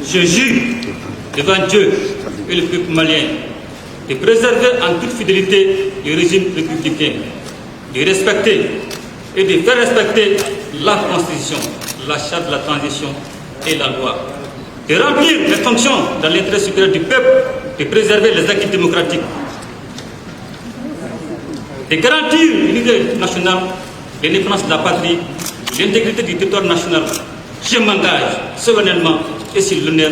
Je jure devant Dieu et le peuple malien de préserver en toute fidélité le régime républicain, de respecter et de faire respecter la Constitution, la Charte de la transition et la loi, de remplir les fonctions dans l'intérêt supérieur du peuple, de préserver les acquis démocratiques, de garantir l'unité nationale, l'indépendance de la patrie, l'intégrité du territoire national. Je m'engage solennellement et sur l'honneur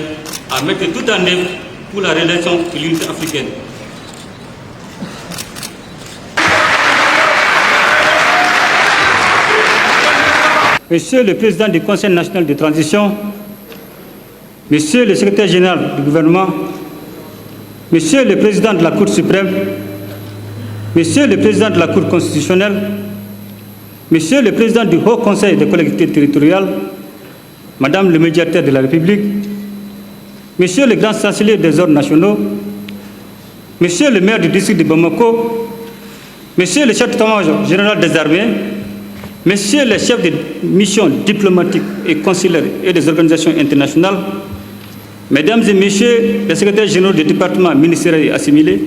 à mettre tout en œuvre pour la réalisation de l'unité africaine. Monsieur le Président du Conseil national de transition, Monsieur le Secrétaire général du gouvernement, Monsieur le Président de la Cour suprême, Monsieur le Président de la Cour constitutionnelle, Monsieur le Président du Haut Conseil des collectivités territoriales, Madame le médiateur de la République, Monsieur le grand chancelier des ordres nationaux, Monsieur le maire du district de Bamako, Monsieur le chef d'état-major général des armées, Messieurs les chefs de missions diplomatiques et consulaires et des organisations internationales, Mesdames et Messieurs les secrétaires généraux des départements ministériels et assimilés,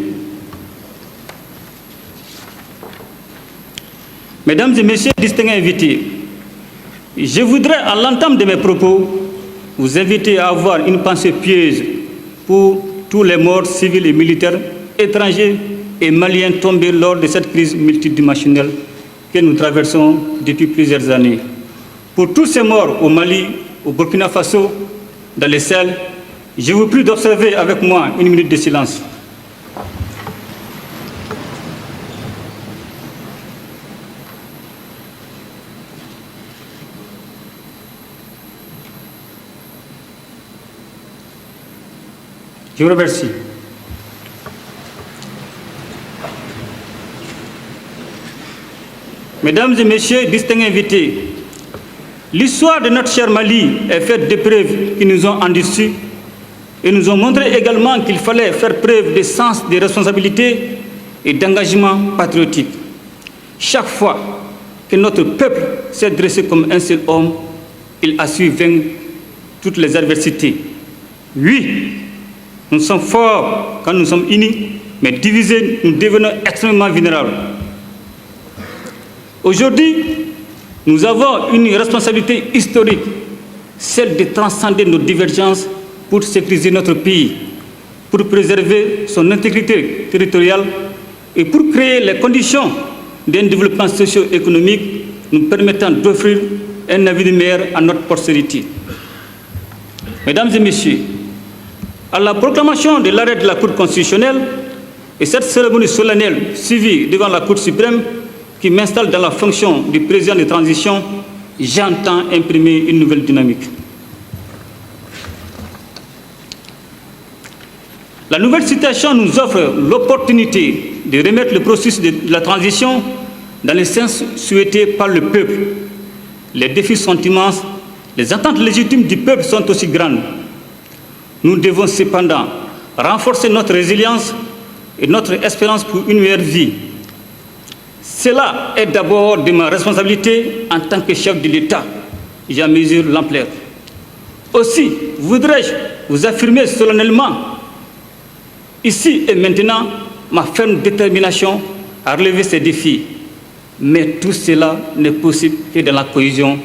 Mesdames et Messieurs les distingués invités, je voudrais, à l'entame de mes propos, vous inviter à avoir une pensée pieuse pour tous les morts civils et militaires, étrangers et maliens tombés lors de cette crise multidimensionnelle que nous traversons depuis plusieurs années. Pour tous ces morts au Mali, au Burkina Faso, dans les Sahel, je vous prie d'observer avec moi une minute de silence. Je vous remercie. Mesdames et Messieurs, distingués invités, l'histoire de notre cher Mali est faite d'épreuves qui nous ont endurcis et nous ont montré également qu'il fallait faire preuve de sens de responsabilité et d'engagement patriotique. Chaque fois que notre peuple s'est dressé comme un seul homme, il a su vaincre toutes les adversités. Oui, nous sommes forts quand nous sommes unis, mais divisés, nous devenons extrêmement vulnérables. Aujourd'hui, nous avons une responsabilité historique, celle de transcender nos divergences pour sécuriser notre pays, pour préserver son intégrité territoriale et pour créer les conditions d'un développement socio-économique nous permettant d'offrir un avenir meilleur à notre postérité. Mesdames et Messieurs, à la proclamation de l'arrêt de la Cour constitutionnelle et cette cérémonie solennelle suivie devant la Cour suprême, qui m'installe dans la fonction du président de transition, j'entends imprimer une nouvelle dynamique. La nouvelle situation nous offre l'opportunité de remettre le processus de la transition dans le sens souhaité par le peuple. Les défis sont immenses, les attentes légitimes du peuple sont aussi grandes. Nous devons cependant renforcer notre résilience et notre espérance pour une meilleure vie. Cela est d'abord de ma responsabilité en tant que chef de l'État. J'en mesure l'ampleur. Aussi, voudrais-je vous affirmer solennellement, ici et maintenant, ma ferme détermination à relever ces défis. Mais tout cela n'est possible que dans la cohésion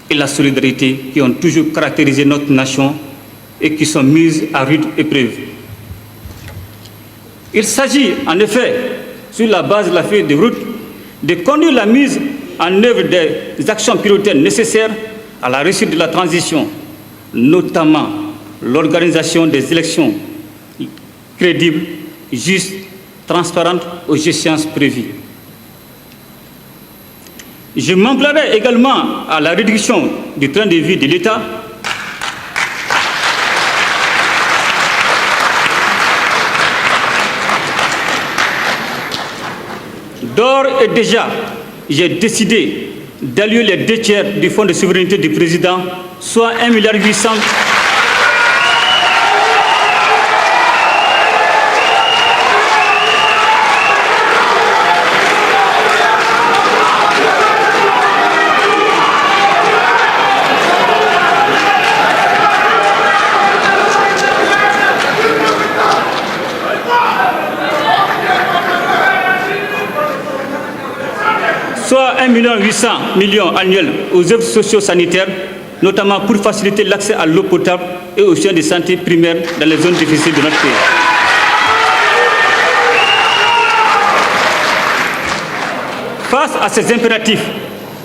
et la solidarité qui ont toujours caractérisé notre nation et qui sont mises à rude épreuve. Il s'agit en effet, sur la base de la feuille de route, de conduire la mise en œuvre des actions prioritaires nécessaires à la réussite de la transition, notamment l'organisation des élections crédibles, justes, transparentes aux échéances prévues. Je m'emploierai également à la réduction du train de vie de l'État D'ores et déjà, j'ai décidé d'allouer les 2 tiers du fonds de souveraineté du président, soit 1,8 milliard. 1,8 million annuels aux œuvres socio-sanitaires, notamment pour faciliter l'accès à l'eau potable et aux soins de santé primaires dans les zones difficiles de notre pays. Face à ces impératifs,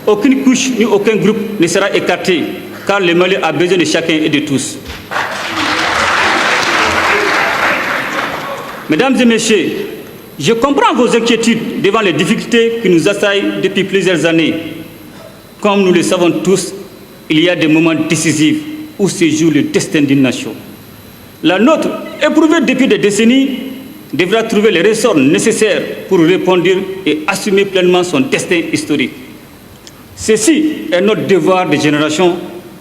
aucune couche ni aucun groupe ne sera écarté, car le Mali a besoin de chacun et de tous. Mesdames et messieurs, je comprends vos inquiétudes devant les difficultés qui nous assaillent depuis plusieurs années. Comme nous le savons tous, il y a des moments décisifs où se joue le destin d'une nation. La nôtre, éprouvée depuis des décennies, devra trouver les ressorts nécessaires pour répondre et assumer pleinement son destin historique. Ceci est notre devoir de génération,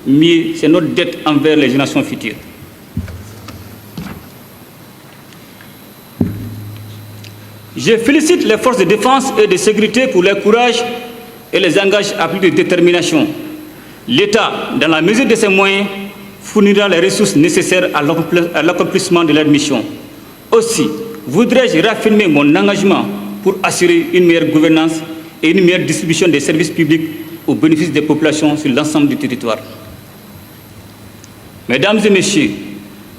mais c'est notre dette envers les générations futures. Je félicite les forces de défense et de sécurité pour leur courage et les engage à plus de détermination. L'État, dans la mesure de ses moyens, fournira les ressources nécessaires à l'accomplissement de leur mission. Aussi, voudrais-je réaffirmer mon engagement pour assurer une meilleure gouvernance et une meilleure distribution des services publics au bénéfice des populations sur l'ensemble du territoire. Mesdames et messieurs,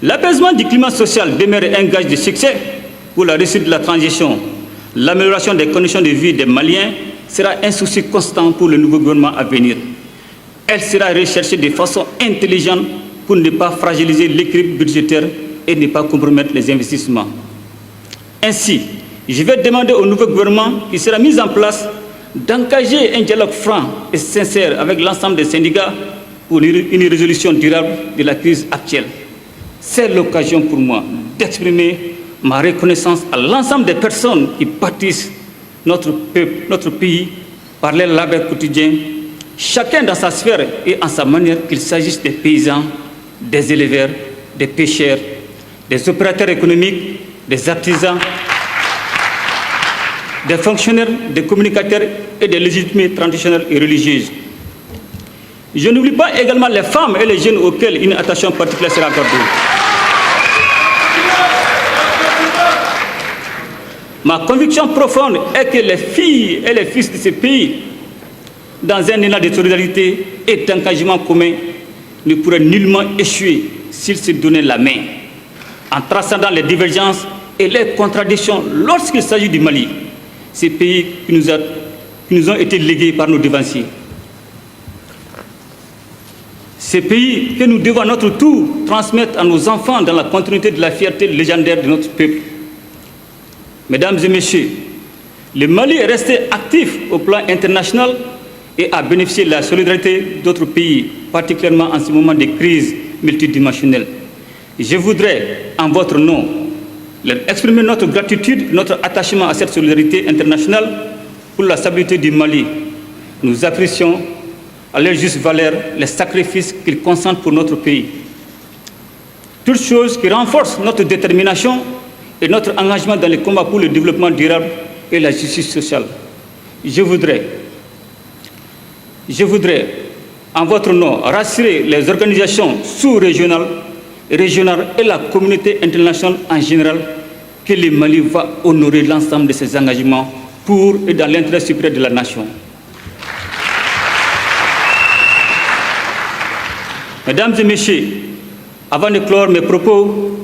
l'apaisement du climat social demeure un gage de succès pour la réussite de la transition. L'amélioration des conditions de vie des Maliens sera un souci constant pour le nouveau gouvernement à venir. Elle sera recherchée de façon intelligente pour ne pas fragiliser l'équilibre budgétaire et ne pas compromettre les investissements. Ainsi, je vais demander au nouveau gouvernement qui sera mis en place d'engager un dialogue franc et sincère avec l'ensemble des syndicats pour une résolution durable de la crise actuelle. C'est l'occasion pour moi d'exprimer ma reconnaissance à l'ensemble des personnes qui bâtissent notre peuple, notre pays, par leur labeur quotidien, chacun dans sa sphère et en sa manière, qu'il s'agisse des paysans, des éleveurs, des pêcheurs, des opérateurs économiques, des artisans, des fonctionnaires, des communicateurs et des légitimés traditionnels et religieuses. Je n'oublie pas également les femmes et les jeunes auxquels une attention particulière sera accordée. Ma conviction profonde est que les filles et les fils de ce pays, dans un élan de solidarité et d'engagement commun, ne pourraient nullement échouer s'ils se donnaient la main, en transcendant les divergences et les contradictions lorsqu'il s'agit du Mali, ces pays qui nous ont été légués par nos devanciers. Ces pays que nous devons à notre tour transmettre à nos enfants dans la continuité de la fierté légendaire de notre peuple. Mesdames et messieurs, le Mali est resté actif au plan international et a bénéficié de la solidarité d'autres pays, particulièrement en ce moment de crise multidimensionnelle. Je voudrais, en votre nom, leur exprimer notre gratitude, notre attachement à cette solidarité internationale pour la stabilité du Mali. Nous apprécions à leur juste valeur les sacrifices qu'ils consentent pour notre pays. Toutes choses qui renforcent notre détermination et notre engagement dans les combats pour le développement durable et la justice sociale. Je voudrais, en votre nom, rassurer les organisations sous-régionales, régionales et la communauté internationale en général que le Mali va honorer l'ensemble de ses engagements pour et dans l'intérêt supérieur de la nation. Mesdames et messieurs, avant de clore mes propos,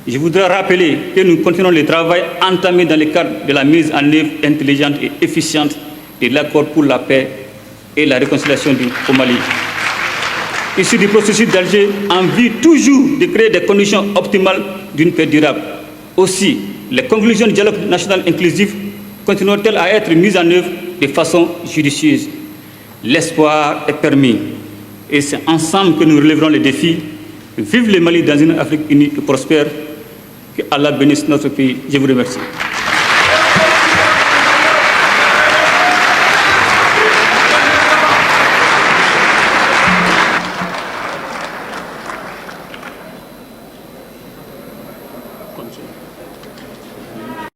je voudrais rappeler que nous continuons le travail entamé dans le cadre de la mise en œuvre intelligente et efficiente de l'accord pour la paix et la réconciliation au Mali. Issu du processus d'Alger, en vue toujours de créer des conditions optimales d'une paix durable. Aussi, les conclusions du dialogue national inclusif continueront-elles à être mises en œuvre de façon judicieuse. L'espoir est permis et c'est ensemble que nous relèverons les défis. Vive le Mali dans une Afrique unie et prospère. Que Allah bénisse notre pays. Je vous remercie.